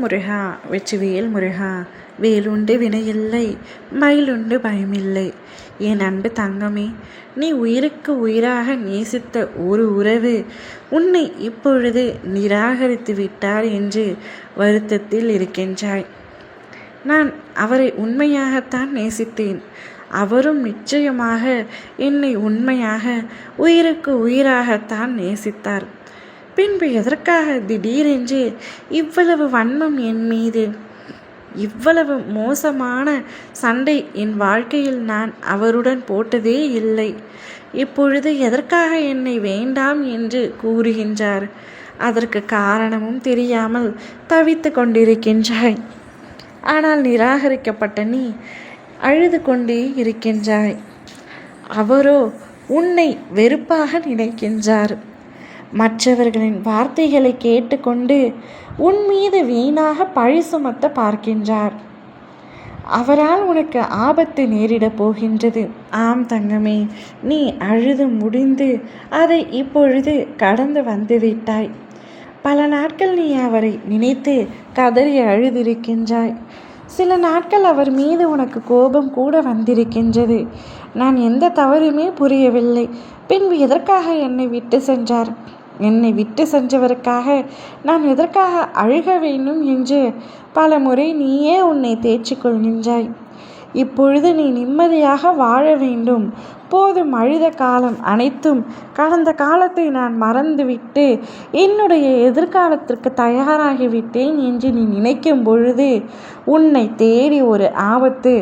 முருகா வெற்றிவேல் முருகா. வேலுண்டு வினையில்லை, மயிலுண்டு பயமில்லை. என் அன்பு தங்கமே, நீ உயிருக்கு உயிராக நேசித்த ஒரு உறவு உன்னை இப்பொழுது நிராகரித்து விட்டார் என்று வருத்தத்தில் இருக்கின்றாய். நான் அவரை உண்மையாகத்தான் நேசித்தேன். அவரும் நிச்சயமாக என்னை உண்மையாக உயிருக்கு உயிராகத்தான் நேசித்தார். பின்பு எதற்காக திடீரென்று இவ்வளவு வன்மம் என் மீது? இவ்வளவு மோசமான சண்டை என் வாழ்க்கையில் நான் அவருடன் போட்டதே இல்லை. இப்பொழுது எதற்காக என்னை வேண்டாம் என்று கூறுகின்றார்? அதற்கு காரணமும் தெரியாமல் தவித்து கொண்டிருக்கின்றாய். ஆனால் நிராகரிக்கப்பட்ட நீ அழுது கொண்டே இருக்கின்றாய். அவரோ உன்னை வெறுப்பாக நினைக்கின்றார். மற்றவர்களின் வார்த்தைகளை கேட்டுக்கொண்டு உன் மீது வீணாக பழி சுமத்த பார்க்கின்றார். அவரால் உனக்கு ஆபத்து நேரிடப் போகின்றது. ஆம் தங்கமே, நீ அழுது முடிந்து அதை இப்பொழுது கடந்து வந்துவிட்டாய். பல நாட்கள் நீ அவரை நினைத்து கதறி அழுதிருக்கின்றாய். சில நாட்கள் அவர் மீது உனக்கு கோபம் கூட வந்திருக்கின்றது. நான் எந்த தவறுமே புரியவில்லை. பின்பு எதற்காக என்னை விட்டு சென்றார்? என்னை விட்டு சென்றவருக்காக நான் எதற்காக அழுக வேண்டும் என்று பல முறை நீயே உன்னை தேய்ச்சிக் கொள்கின்றாய். இப்பொழுது நீ நிம்மதியாக வாழ வேண்டும். போதும், அழுத காலம் அனைத்தும் கடந்த காலத்தை நான் மறந்துவிட்டு என்னுடைய எதிர்காலத்திற்கு தயாராகிவிட்டேன் என்று நீ நினைக்கும் பொழுது உன்னை தேடி ஒரு ஆபத்து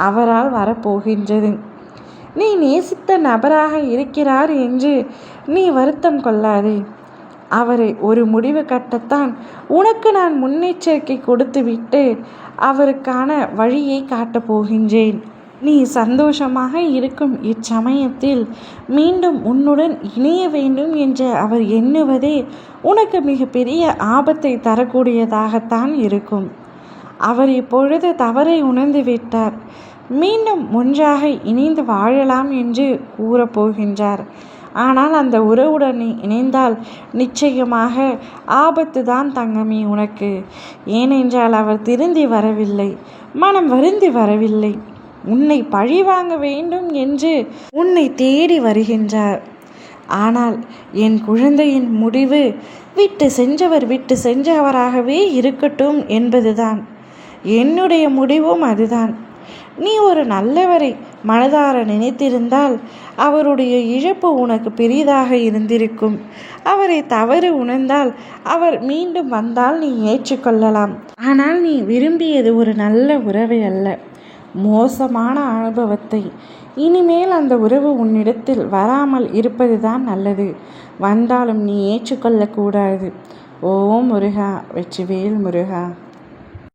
அவரால் வரப்போகின்றது. நீ நேசித்த நபராக இருக்கிறார் என்று நீ வருத்தம் கொள்ளாதே. அவரை ஒரு முடிவு கட்டத்தான் உனக்கு நான் முன்னெச்சரிக்கை கொடுத்துவிட்டு அவருக்கான வழியை காட்டப் போகின்றேன். நீ சந்தோஷமாக இருக்கும் இச்சமயத்தில் மீண்டும் உன்னுடன் இணைய வேண்டும் என்று அவர் எண்ணுவதே உனக்கு மிகப்பெரிய ஆபத்தை தரக்கூடியதாகத்தான் இருக்கும். அவர் இப்பொழுது தவறை உணர்ந்து விட்டார். மீண்டும் ஒன்றாக இணைந்து வாழலாம் என்று கூறப்போகின்றார். ஆனால் அந்த உறவுடன் இணைந்தால் நிச்சயமாக ஆபத்து தான் தங்கமே உனக்கு. ஏனென்றால் அவர் திருந்தி வரவில்லை, மனம் வருந்தி வரவில்லை. உன்னை பழி வாங்க வேண்டும் என்று உன்னை தேடி வருகின்றார். ஆனால் என் குழந்தையின் முடிவு விட்டு சென்றவர் விட்டு சென்றவராகவே இருக்கட்டும் என்பதுதான். என்னுடைய முடிவும் அதுதான். நீ ஒரு நல்லவரை மனதார நினைத்திருந்தால் அவருடைய இழப்பு உனக்கு பெரிதாக இருந்திருக்கும். அவரை தவறு உணர்ந்தால் அவர் மீண்டும் வந்தால் நீ ஏற்றுக்கொள்ளலாம். ஆனால் நீ விரும்பியது ஒரு நல்ல உறவை அல்ல, மோசமான அனுபவத்தை. இனிமேல் அந்த உறவு உன்னிடத்தில் வராமல் இருப்பதுதான் நல்லது. வந்தாலும் நீ ஏற்றுக்கொள்ளக்கூடாது. ஓம் முருகா வெற்றிவேல் முருகா.